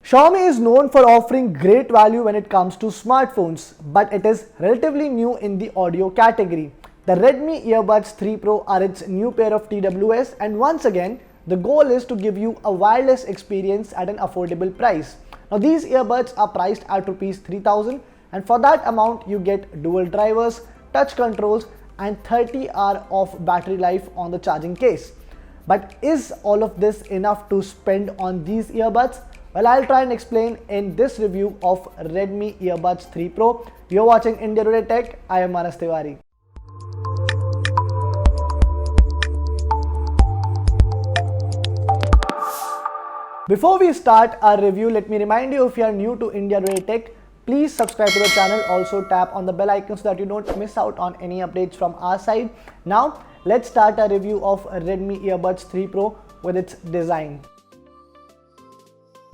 Xiaomi is known for offering great value when it comes to smartphones, but it is relatively new in the audio category. The Redmi Earbuds 3 Pro are its new pair of TWS, and once again, the goal is to give you a wireless experience at an affordable price. Now these earbuds are priced at Rs 3000, and for that amount you get dual drivers, touch controls and 30 hours of battery life on the charging case. But is all of this enough to spend on these earbuds? Well, I'll try and explain in this review of Redmi Earbuds 3 Pro. You're watching India Today Tech. I am Manas Tiwari. Before we start our review, let me remind you, if you are new to India Today Tech, please subscribe to the channel. Also tap on the bell icon so that you don't miss out on any updates from our side. Now, let's start our review of Redmi Earbuds 3 Pro with its design.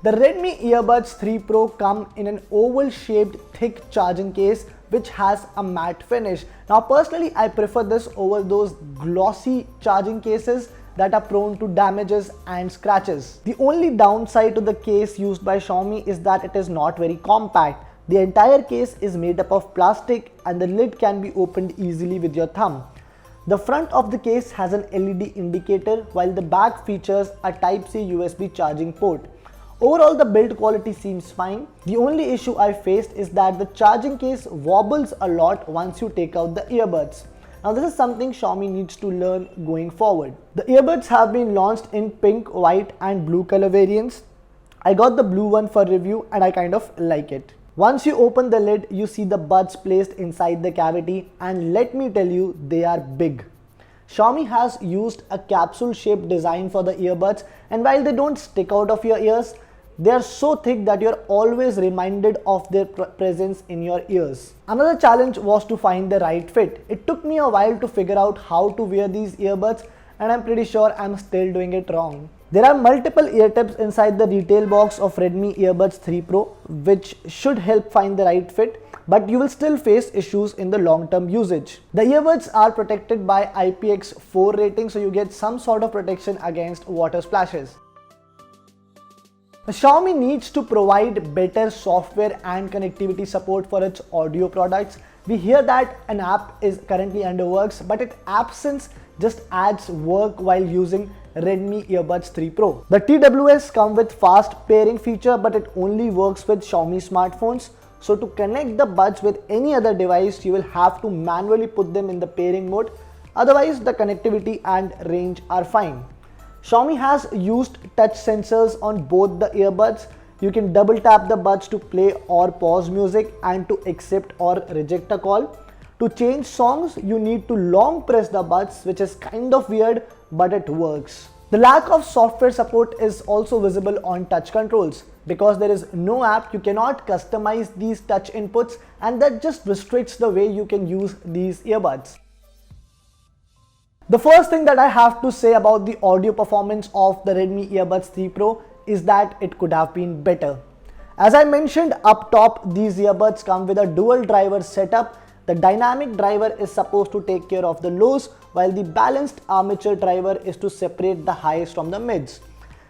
The Redmi Earbuds 3 Pro come in an oval shaped thick charging case which has a matte finish. Now personally I prefer this over those glossy charging cases that are prone to damages and scratches. The only downside to the case used by Xiaomi is that it is not very compact. The entire case is made up of plastic and the lid can be opened easily with your thumb. The front of the case has an LED indicator while the back features a Type-C USB charging port. Overall, the build quality seems fine. The only issue I faced is that the charging case wobbles a lot once you take out the earbuds. Now this is something Xiaomi needs to learn going forward. The earbuds have been launched in pink, white and blue color variants. I got the blue one for review and I kind of like it. Once you open the lid, you see the buds placed inside the cavity, and let me tell you, they are big. Xiaomi has used a capsule shaped design for the earbuds, and while they don't stick out of your ears, they are so thick that you're always reminded of their presence in your ears. Another challenge was to find the right fit. It took me a while to figure out how to wear these earbuds, and I'm pretty sure I'm still doing it wrong. There are multiple ear tips inside the retail box of Redmi Earbuds 3 Pro, which should help find the right fit, but you will still face issues in the long-term usage. The earbuds are protected by IPX4 rating, so you get some sort of protection against water splashes. Xiaomi needs to provide better software and connectivity support for its audio products. We hear that an app is currently under works, but its absence just adds work while using Redmi Earbuds 3 Pro. The TWS come with fast pairing feature, but it only works with Xiaomi smartphones. So to connect the buds with any other device, you will have to manually put them in the pairing mode. Otherwise, the connectivity and range are fine. Xiaomi has used touch sensors on both the earbuds. You can double tap the buds to play or pause music and to accept or reject a call. To change songs, you need to long press the buds, which is kind of weird, but it works. The lack of software support is also visible on touch controls. Because there is no app, you cannot customize these touch inputs, and that just restricts the way you can use these earbuds. The first thing that I have to say about the audio performance of the Redmi Earbuds 3 Pro is that it could have been better. As I mentioned up top, these earbuds come with a dual driver setup. The dynamic driver is supposed to take care of the lows, while the balanced armature driver is to separate the highs from the mids.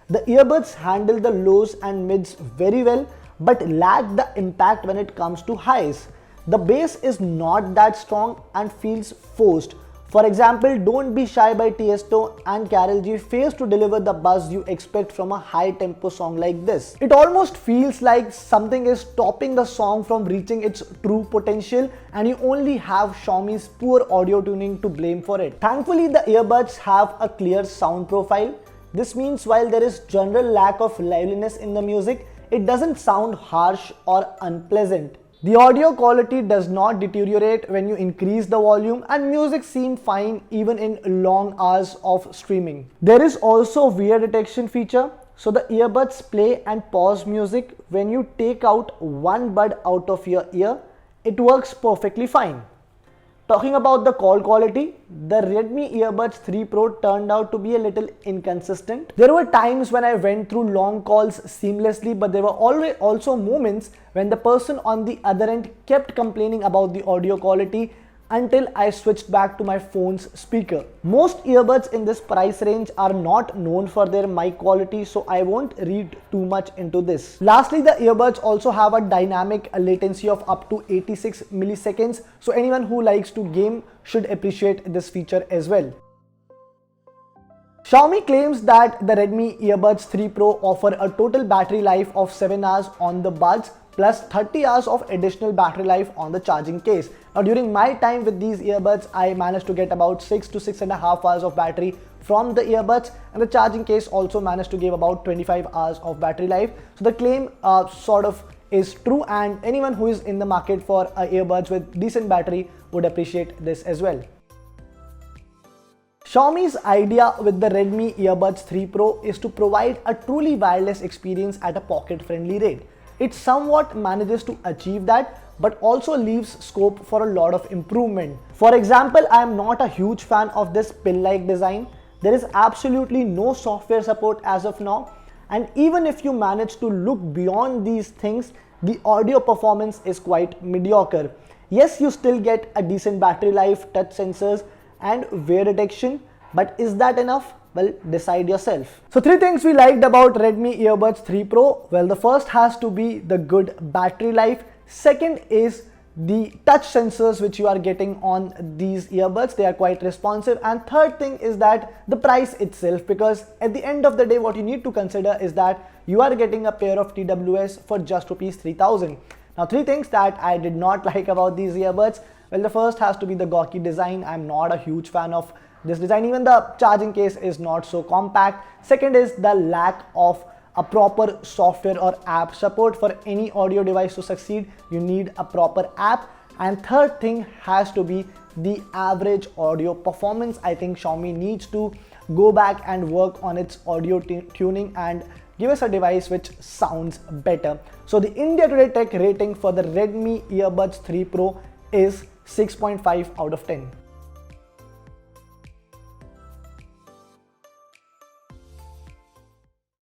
The earbuds handle the lows and mids very well, but lack the impact when it comes to highs. The bass is not that strong and feels forced. For example, Don't Be Shy by Tiesto and Karol G fails to deliver the buzz you expect from a high tempo song like this. It almost feels like something is stopping the song from reaching its true potential, and you only have Xiaomi's poor audio tuning to blame for it. Thankfully, the earbuds have a clear sound profile. This means while there is general lack of liveliness in the music, it doesn't sound harsh or unpleasant. The audio quality does not deteriorate when you increase the volume, and music seems fine even in long hours of streaming. There is also wear detection feature, so the earbuds play and pause music when you take out one bud out of your ear. It works perfectly fine. Talking about the call quality, the Redmi Earbuds 3 Pro turned out to be a little inconsistent. There were times when I went through long calls seamlessly, but there were always also moments when the person on the other end kept complaining about the audio quality, until I switched back to my phone's speaker. Most earbuds in this price range are not known for their mic quality, so I won't read too much into this. Lastly, the earbuds also have a dynamic latency of up to 86 milliseconds, so anyone who likes to game should appreciate this feature as well. Xiaomi claims that the Redmi Earbuds 3 Pro offer a total battery life of 7 hours on the buds plus 30 hours of additional battery life on the charging case. Now during my time with these earbuds, I managed to get about 6 to 6.5 hours of battery from the earbuds, and the charging case also managed to give about 25 hours of battery life. So the claim sort of is true, and anyone who is in the market for earbuds with decent battery would appreciate this as well. Xiaomi's idea with the Redmi Earbuds 3 Pro is to provide a truly wireless experience at a pocket-friendly rate. It somewhat manages to achieve that, but also leaves scope for a lot of improvement. For example, I am not a huge fan of this pill-like design. There is absolutely no software support as of now, and even if you manage to look beyond these things, the audio performance is quite mediocre. Yes, you still get a decent battery life, touch sensors, and wear detection, but is that enough? Well, decide yourself. So 3 things we liked about Redmi Earbuds 3 Pro. Well, the first has to be the good battery life. Second is the touch sensors which you are getting on these earbuds. They are quite responsive. And third thing is that the price itself, because at the end of the day, what you need to consider is that you are getting a pair of TWS for just rupees 3000. Now 3 things that I did not like about these earbuds. Well, the first has to be the gawky design. I'm not a huge fan of this design. Even the charging case is not so compact. Second is the lack of a proper software or app support. For any audio device to succeed, you need a proper app. And third thing has to be the average audio performance. I think Xiaomi needs to go back and work on its audio tuning and give us a device which sounds better. So the India Today Tech rating for the Redmi Earbuds 3 Pro is 6.5 out of 10.